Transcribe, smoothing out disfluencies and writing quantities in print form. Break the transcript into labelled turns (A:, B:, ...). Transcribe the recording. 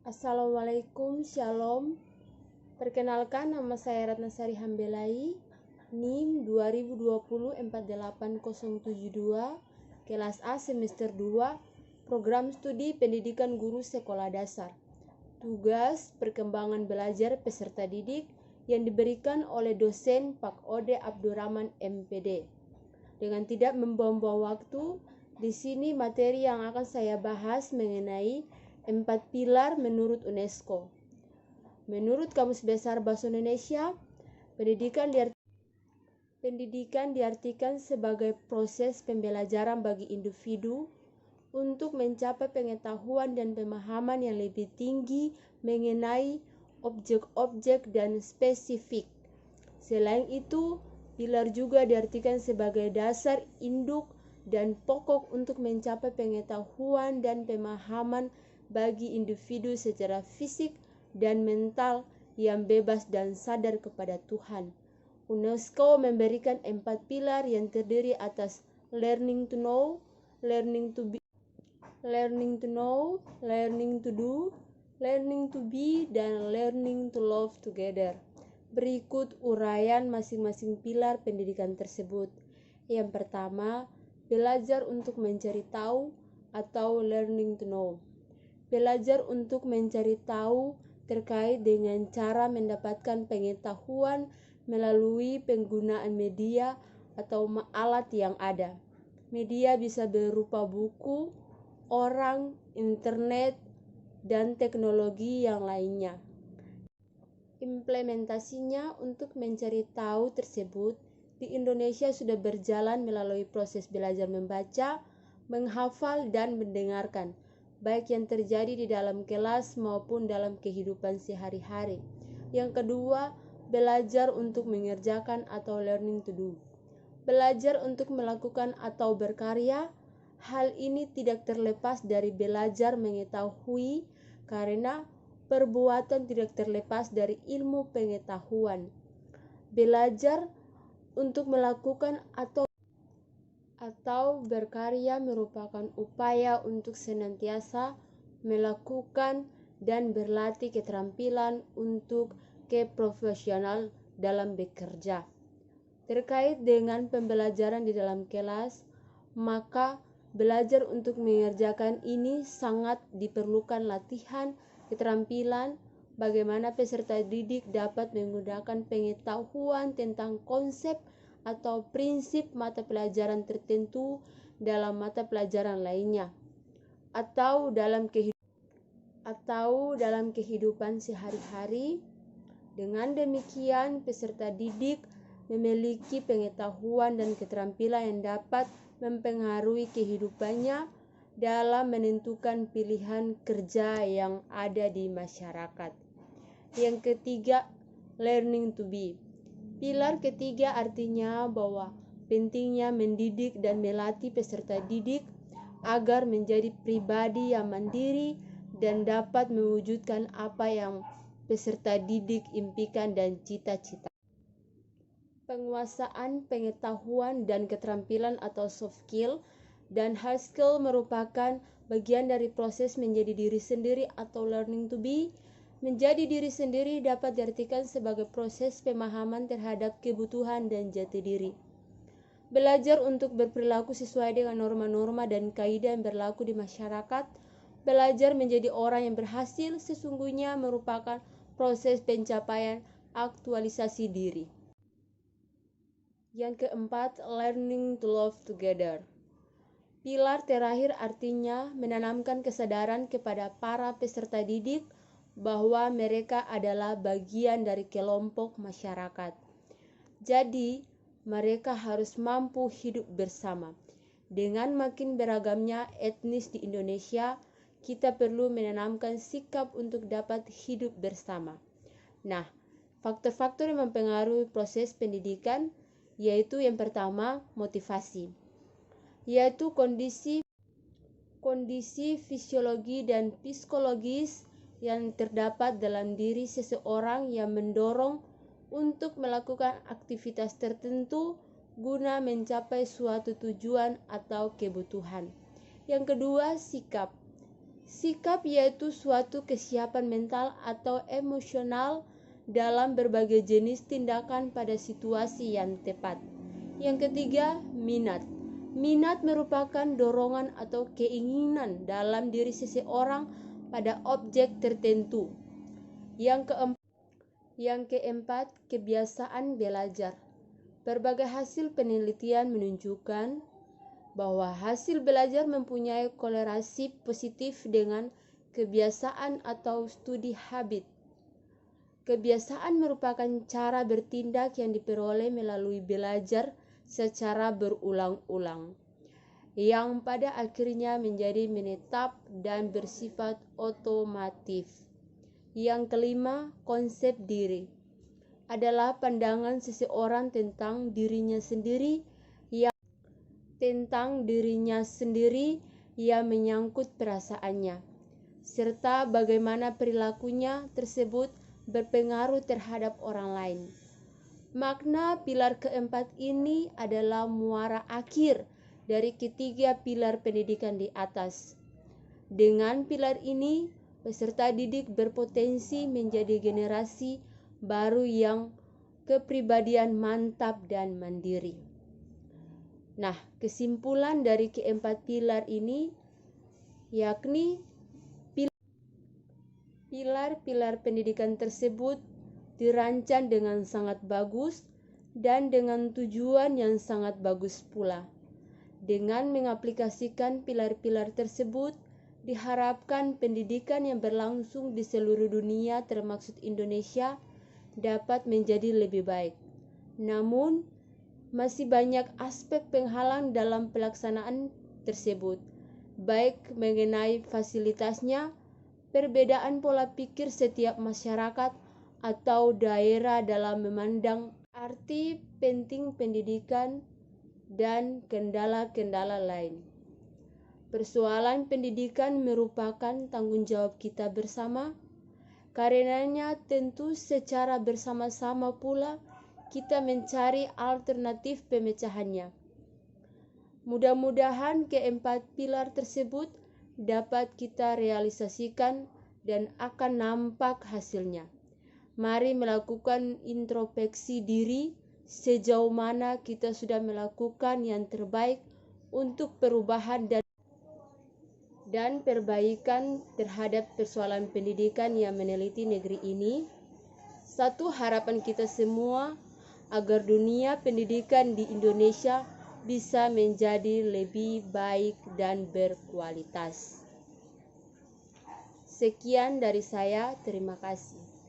A: Assalamualaikum, Shalom. Perkenalkan, nama saya Ratnasari Hambelai, NIM 2020-48072, kelas A semester 2, program studi pendidikan guru sekolah dasar. Tugas perkembangan belajar peserta didik yang diberikan oleh dosen Pak Ode Abdurrahman MPD. Dengan tidak membuang-buang waktu, di sini materi yang akan saya bahas mengenai 4 pilar menurut UNESCO. Menurut Kamus Besar Bahasa Indonesia, pendidikan diartikan sebagai proses pembelajaran bagi individu untuk mencapai pengetahuan dan pemahaman yang lebih tinggi mengenai objek-objek dan spesifik. Selain itu, pilar juga diartikan sebagai dasar induk dan pokok untuk mencapai pengetahuan dan pemahaman bagi individu secara fisik dan mental yang bebas dan sadar kepada Tuhan. UNESCO memberikan 4 pilar yang terdiri atas learning to know, learning to know, learning to do, learning to be, dan learning to love together. Berikut uraian masing-masing pilar pendidikan tersebut. Yang pertama, belajar untuk mencari tahu atau learning to know. Belajar untuk mencari tahu terkait dengan cara mendapatkan pengetahuan melalui penggunaan media atau alat yang ada. Media bisa berupa buku, orang, internet, dan teknologi yang lainnya. Implementasinya untuk mencari tahu tersebut di Indonesia sudah berjalan melalui proses belajar membaca, menghafal, dan mendengarkan, baik yang terjadi di dalam kelas maupun dalam kehidupan sehari-hari. Yang kedua, belajar untuk mengerjakan atau learning to do. Belajar untuk melakukan atau berkarya. Hal ini tidak terlepas dari belajar mengetahui, karena perbuatan tidak terlepas dari ilmu pengetahuan. Belajar untuk melakukan atau berkarya merupakan upaya untuk senantiasa melakukan dan berlatih keterampilan untuk keprofesional dalam bekerja. Terkait dengan pembelajaran di dalam kelas, maka belajar untuk mengerjakan ini sangat diperlukan latihan keterampilan bagaimana peserta didik dapat menggunakan pengetahuan tentang konsep atau prinsip mata pelajaran tertentu dalam mata pelajaran lainnya atau dalam kehidupan sehari-hari. Dengan demikian, peserta didik memiliki pengetahuan dan keterampilan yang dapat mempengaruhi kehidupannya dalam menentukan pilihan kerja yang ada di masyarakat. Yang ketiga, learning to be. Pilar ketiga artinya bahwa pentingnya mendidik dan melatih peserta didik agar menjadi pribadi yang mandiri dan dapat mewujudkan apa yang peserta didik impikan dan cita-cita. Penguasaan pengetahuan dan keterampilan atau soft skill dan hard skill merupakan bagian dari proses menjadi diri sendiri atau learning to be. Menjadi diri sendiri dapat diartikan sebagai proses pemahaman terhadap kebutuhan dan jati diri. Belajar untuk berperilaku sesuai dengan norma-norma dan kaidah yang berlaku di masyarakat. Belajar menjadi orang yang berhasil sesungguhnya merupakan proses pencapaian aktualisasi diri. Yang keempat, learning to love together. Pilar terakhir artinya menanamkan kesadaran kepada para peserta didik bahwa mereka adalah bagian dari kelompok masyarakat. Jadi, mereka harus mampu hidup bersama. Dengan makin beragamnya etnis di Indonesia, kita perlu menanamkan sikap untuk dapat hidup bersama. Nah, faktor-faktor yang mempengaruhi proses pendidikan yaitu yang pertama, motivasi, yaitu kondisi fisiologi dan psikologis yang terdapat dalam diri seseorang yang mendorong untuk melakukan aktivitas tertentu guna mencapai suatu tujuan atau kebutuhan. Yang kedua, sikap, Sikap yaitu suatu kesiapan mental atau emosional dalam berbagai jenis tindakan pada situasi yang tepat. Yang ketiga, minat. Minat merupakan dorongan atau keinginan dalam diri seseorang pada objek tertentu. Yang keempat, kebiasaan belajar. Berbagai hasil penelitian menunjukkan bahwa hasil belajar mempunyai korelasi positif dengan kebiasaan atau studi habit. Kebiasaan merupakan cara bertindak yang diperoleh melalui belajar secara berulang-ulang, yang pada akhirnya menjadi menetap dan bersifat otomatis. Yang kelima, konsep diri adalah pandangan seseorang tentang dirinya sendiri yang menyangkut perasaannya, serta bagaimana perilakunya tersebut berpengaruh terhadap orang lain. Makna pilar keempat ini adalah muara akhir dari ketiga pilar pendidikan di atas. Dengan pilar ini, peserta didik berpotensi menjadi generasi baru yang kepribadian mantap dan mandiri. Nah, kesimpulan dari keempat pilar ini yakni pilar-pilar pendidikan tersebut dirancang dengan sangat bagus dan dengan tujuan yang sangat bagus pula. Dengan mengaplikasikan pilar-pilar tersebut, diharapkan pendidikan yang berlangsung di seluruh dunia termasuk Indonesia dapat menjadi lebih baik. Namun, masih banyak aspek penghalang dalam pelaksanaan tersebut, baik mengenai fasilitasnya, perbedaan pola pikir setiap masyarakat atau daerah dalam memandang arti penting pendidikan, dan kendala-kendala lain. Persoalan pendidikan merupakan tanggung jawab kita bersama, karenanya tentu secara bersama-sama pula kita mencari alternatif pemecahannya. Mudah-mudahan keempat pilar tersebut dapat kita realisasikan dan akan nampak hasilnya. Mari melakukan introspeksi diri sejauh mana kita sudah melakukan yang terbaik untuk perubahan dan perbaikan terhadap persoalan pendidikan yang meneliti negeri ini. Satu harapan kita semua agar dunia pendidikan di Indonesia bisa menjadi lebih baik dan berkualitas. Sekian dari saya, terima kasih.